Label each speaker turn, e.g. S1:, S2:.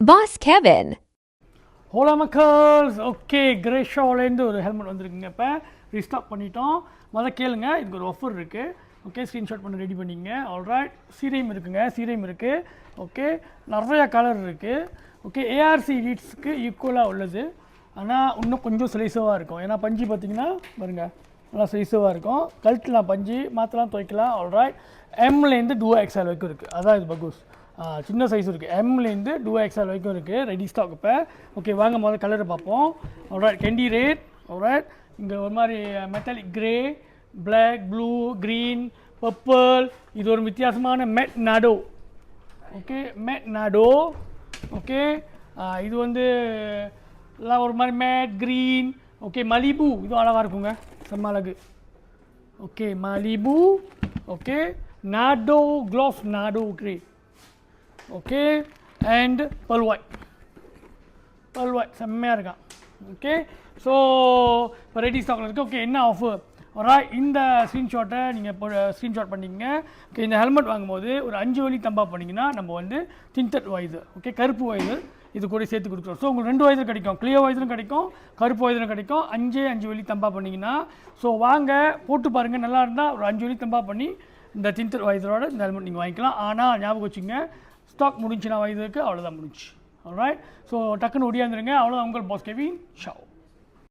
S1: Boss Kevin.
S2: ஹோலா மக்கள்ஸ் okay கிரேஷாவிலேருந்து ஒரு helmet வந்துருக்குங்க. இப்போ restock பண்ணிட்டோம். கேளுங்க, இதுக்கு ஒரு ஆஃபர் இருக்குது. ஓகே, ஸ்க்ரீன்ஷாட் பண்ணி ரெடி பண்ணிங்க. ஆல்ரைட், சீரையும் இருக்குங்க, சீரையும் இருக்குது. ஓகே, நிறையா கலர் இருக்குது. ஓகே, ஏஆர்சி எடிட்ஸ்க்கு ஈக்குவலாக உள்ளது. ஆனால் இன்னும் கொஞ்சம் சிலைசவாக இருக்கும். ஏன்னா பஞ்சு பார்த்திங்கன்னா பாருங்கள், நல்லா சிலைசவாக இருக்கும். கழட்டலாம், பஞ்சு மாற்றலாம், துவைக்கலாம். ஆல்ரைட், எம்லேருந்து 2XL வரைக்கும் இருக்குது. அதான் இது பகூஸ். சின்ன சைஸ் இருக்குது. எம்லேருந்து 2XL வரைக்கும் இருக்குது ரெடி ஸ்டாக். இப்போ ஓகே, வாங்க முதல்ல கலரை பார்ப்போம். Alright, candy red. ஆல்ரைட், இங்கே ஒரு மாதிரி metallic grey, black, blue, green, purple. இது ஒரு வித்தியாசமான matte Nardo. Okay, matte Nardo. Okay, இது வந்து எல்லாம் ஒரு மாதிரி மேட் க்ரீன். ஓகே, மலிபு, இதுவும் அழகாக இருக்குங்க, செம்ம அழகு. Okay, Malibu. Okay, Nardo gloss, Nardo grey. Okay, and pearl white செம்மையாக இருக்கான். ஓகே, ஸோ இப்போ ரெடி ஸ்டாக்கில் இருக்குது. ஓகே, என்ன ஆஃபர் வரா, இந்த ஸ்க்ரீன்ஷாட்டை நீங்கள் இப்போ ஸ்க்ரீன்ஷாட் பண்ணிங்க. ஓகே, இந்த ஹெல்மெட் வாங்கும்போது ஒரு 5 வழி தம்பா பண்ணிங்கன்னா நம்ம வந்து டிண்டட் வைசர், ஓகே, கருப்பு வைசர் இது கூட சேர்த்து கொடுக்குறோம். ஸோ உங்களுக்கு 2 வைசர் கிடைக்கும், கிளியர் வைசரும் கிடைக்கும், கருப்பு வைசரும் கிடைக்கும். 5 வழி தம்பா பண்ணிங்கன்னா ஸோ வாங்க போட்டு பாருங்கள். நல்லா இருந்தால் ஒரு 5 வழி தம்பா பண்ணி இந்த டிண்டட் வைசரோட இந்த ஹெல்மெட் நீங்கள் வாங்கிக்கலாம். ஆனால் ஞாபகம் வச்சுங்க, ஸ்டாக் முடிஞ்சுன்னா வைசருக்கு அவ்வளோதான் முடிஞ்சு. ஆல்ரைட், ஸோ டக்குன்னு ஒடியாந்துருங்க. அவ்வளோதான், உங்கள் பாஸ் கெவின். ஷாவ்.